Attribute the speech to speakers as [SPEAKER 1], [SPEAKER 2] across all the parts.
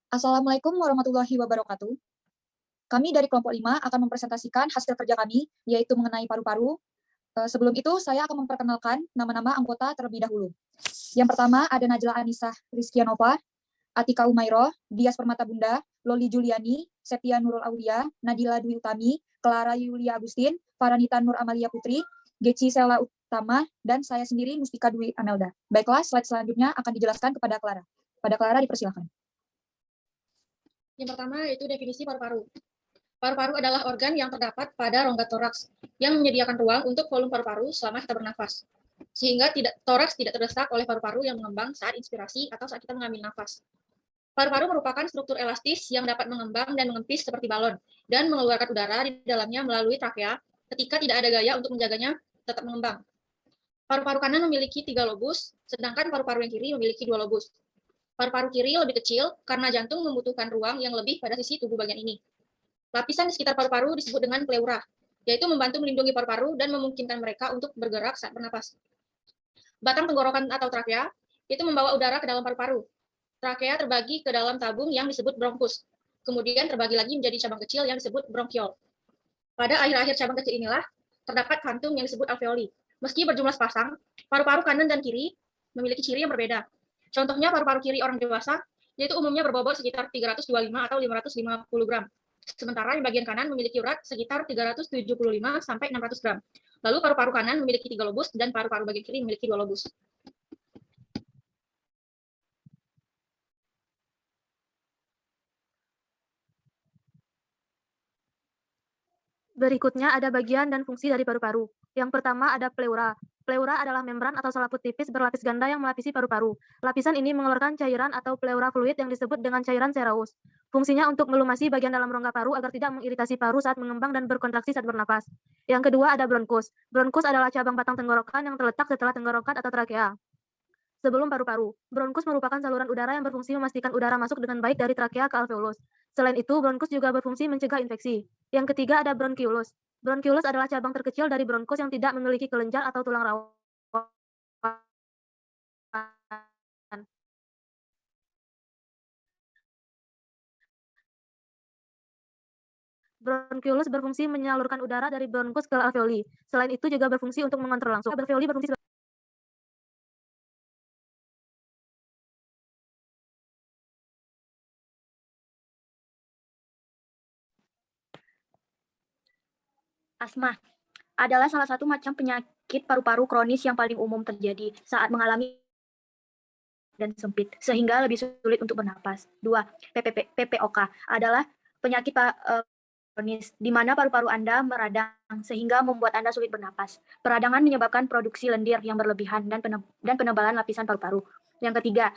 [SPEAKER 1] Assalamualaikum warahmatullahi wabarakatuh. Kami dari kelompok 5 akan mempresentasikan hasil kerja kami, yaitu mengenai paru-paru. Sebelum itu, saya akan memperkenalkan nama-nama anggota terlebih dahulu. Yang pertama ada Najla Anisah Rizkianova, Atika Umairo, Dias Permatabunda, Loli Juliani, Septia Nurul Aulia, Nadila Dwi Utami, Clara Yulia Agustin, Faranita Nur Amalia Putri, Geci Sela Utama, dan saya sendiri Mustika Dwi Amelda. Baiklah, slide selanjutnya akan dijelaskan kepada Clara. Pada Clara dipersilakan.
[SPEAKER 2] Yang pertama yaitu definisi paru-paru. Paru-paru adalah organ yang terdapat pada rongga toraks yang menyediakan ruang untuk volume paru-paru selama kita bernafas, sehingga toraks tidak terdesak oleh paru-paru yang mengembang saat inspirasi atau saat kita mengambil nafas. Paru-paru merupakan struktur elastis yang dapat mengembang dan mengempis seperti balon dan mengeluarkan udara di dalamnya melalui trakea ketika tidak ada gaya untuk menjaganya tetap mengembang. Paru-paru kanan memiliki 3 lobus, sedangkan paru-paru yang kiri memiliki 2 lobus. Paru-paru kiri lebih kecil karena jantung membutuhkan ruang yang lebih pada sisi tubuh bagian ini. Lapisan di sekitar paru-paru disebut dengan pleura, yaitu membantu melindungi paru-paru dan memungkinkan mereka untuk bergerak saat bernapas. Batang tenggorokan atau trakea itu membawa udara ke dalam paru-paru. Trakea terbagi ke dalam tabung yang disebut bronkus. Kemudian terbagi lagi menjadi cabang kecil yang disebut bronkiol. Pada akhir-akhir cabang kecil inilah terdapat kantung yang disebut alveoli. Meski berjumlah sepasang, paru-paru kanan dan kiri memiliki ciri yang berbeda. Contohnya paru-paru kiri orang dewasa, yaitu umumnya berbobot sekitar 325 atau 550 gram. Sementara yang bagian kanan memiliki berat sekitar 375 sampai 600 gram. Lalu paru-paru kanan memiliki 3 lobus dan paru-paru bagian kiri memiliki 2 lobus.
[SPEAKER 3] Berikutnya ada bagian dan fungsi dari paru-paru. Yang pertama ada pleura. Pleura adalah membran atau selaput tipis berlapis ganda yang melapisi paru-paru. Lapisan ini mengeluarkan cairan atau pleura fluid yang disebut dengan cairan sereus. Fungsinya untuk melumasi bagian dalam rongga paru agar tidak mengiritasi paru saat mengembang dan berkontraksi saat bernapas. Yang kedua ada bronkus. Bronkus adalah cabang batang tenggorokan yang terletak setelah tenggorokan atau trakea. Sebelum paru-paru, bronkus merupakan saluran udara yang berfungsi memastikan udara masuk dengan baik dari trakea ke alveolus. Selain itu, bronkus juga berfungsi mencegah infeksi. Yang ketiga ada bronkiolus. Bronkiolus adalah cabang terkecil dari bronkus yang tidak memiliki kelenjar atau tulang rawan. Bronkiolus berfungsi menyalurkan udara dari bronkus ke alveoli. Selain itu juga berfungsi untuk mengontrol langsung. Alveoli berfungsi
[SPEAKER 4] Asma adalah salah satu macam penyakit paru-paru kronis yang paling umum terjadi saat mengalami dan sempit, sehingga lebih sulit untuk bernapas. 2. PPOK adalah penyakit kronis, di mana paru-paru Anda meradang sehingga membuat Anda sulit bernapas. Peradangan menyebabkan produksi lendir yang berlebihan dan penebalan lapisan paru-paru. Yang ketiga,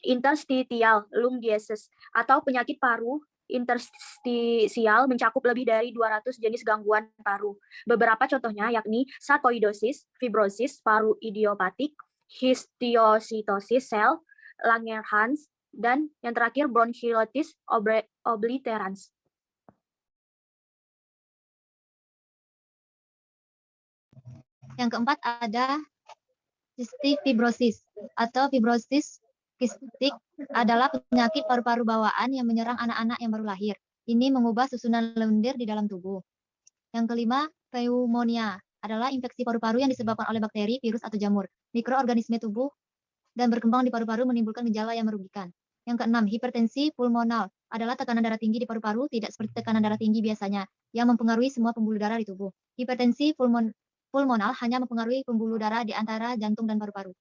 [SPEAKER 4] interstitial lung disease atau penyakit paru interstisial mencakup lebih dari 200 jenis gangguan paru. Beberapa contohnya yakni sarkoidosis, fibrosis paru idiopatik, histiocytosis sel, Langerhans, dan yang terakhir bronchiolitis obliterans.
[SPEAKER 5] Yang keempat ada cystic fibrosis atau fibrosis kistik adalah penyakit paru-paru bawaan yang menyerang anak-anak yang baru lahir. Ini mengubah susunan lendir di dalam tubuh. Yang kelima, pneumonia adalah infeksi paru-paru yang disebabkan oleh bakteri, virus, atau jamur. Mikroorganisme tubuh dan berkembang di paru-paru menimbulkan gejala yang merugikan. Yang keenam, hipertensi pulmonal adalah tekanan darah tinggi di paru-paru, tidak seperti tekanan darah tinggi biasanya, yang mempengaruhi semua pembuluh darah di tubuh. Hipertensi pulmonal hanya mempengaruhi pembuluh darah di antara jantung dan paru-paru.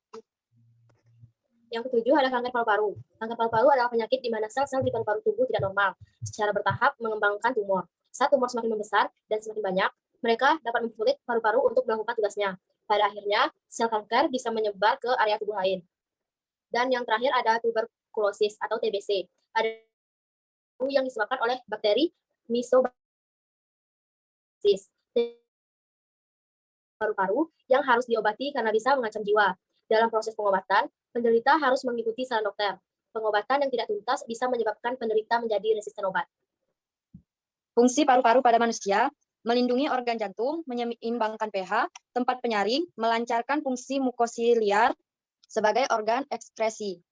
[SPEAKER 6] Yang ketujuh ada kanker paru-paru. Kanker paru-paru adalah penyakit di mana sel-sel di paru-paru tubuh tidak normal, secara bertahap mengembangkan tumor. Saat tumor semakin membesar dan semakin banyak, mereka dapat mempersulit paru-paru untuk melakukan tugasnya. Pada akhirnya, sel kanker bisa menyebar ke area tubuh lain. Dan yang terakhir ada tuberkulosis atau TBC. Ada yang disebabkan oleh bakteri Myxobacillus paru-paru yang harus diobati karena bisa mengancam jiwa. Dalam proses pengobatan, penderita harus mengikuti saran dokter. Pengobatan yang tidak tuntas bisa menyebabkan penderita menjadi resisten obat.
[SPEAKER 7] Fungsi paru-paru pada manusia melindungi organ jantung, menyeimbangkan pH, tempat penyaring, melancarkan fungsi mukosiliar sebagai organ ekskresi.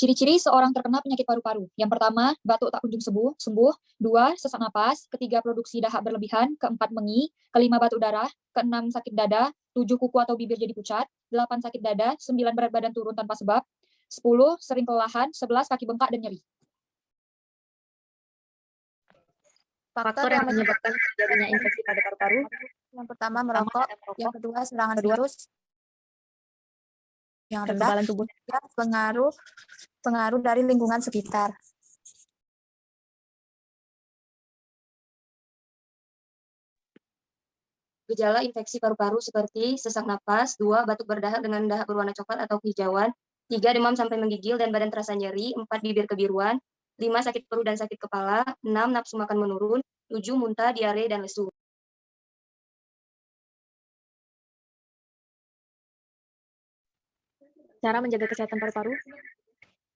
[SPEAKER 1] Ciri-ciri seorang terkena penyakit paru-paru. Yang pertama, batuk tak kunjung sembuh. 2, sesak napas. Ketiga, produksi dahak berlebihan. Keempat, mengi. Kelima, batuk darah. Keenam, sakit dada. 7, kuku atau bibir jadi pucat. 8, sakit dada. 9, berat badan turun tanpa sebab. 10, sering kelelahan. 11, kaki bengkak dan nyeri.
[SPEAKER 7] Faktor yang menyebabkan terjadinya infeksi pada paru-paru.
[SPEAKER 8] Yang pertama merokok, yang kedua serangan virus, yang rendah,
[SPEAKER 7] kekebalan tubuh.
[SPEAKER 8] ketiga pengaruh dari lingkungan sekitar.
[SPEAKER 7] Gejala infeksi paru-paru seperti sesak napas, 2, batuk berdahak dengan dahak berwarna coklat atau kehijauan, 3, demam sampai menggigil dan badan terasa nyeri, 4, bibir kebiruan, 5, sakit perut dan sakit kepala, 6, nafsu makan menurun, 7, muntah, diare, dan lesu.
[SPEAKER 9] Cara menjaga kesehatan paru-paru.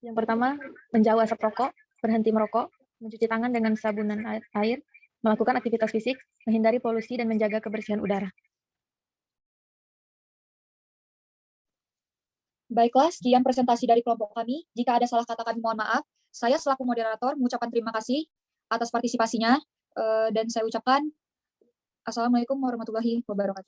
[SPEAKER 9] Yang pertama, menjauh asap rokok, berhenti merokok, mencuci tangan dengan sabunan air, melakukan aktivitas fisik, menghindari polusi, dan menjaga kebersihan udara.
[SPEAKER 1] Baiklah, sekian presentasi dari kelompok kami. Jika ada salah kata kami mohon maaf. Saya selaku moderator mengucapkan terima kasih atas partisipasinya, dan saya ucapkan Assalamualaikum warahmatullahi wabarakatuh.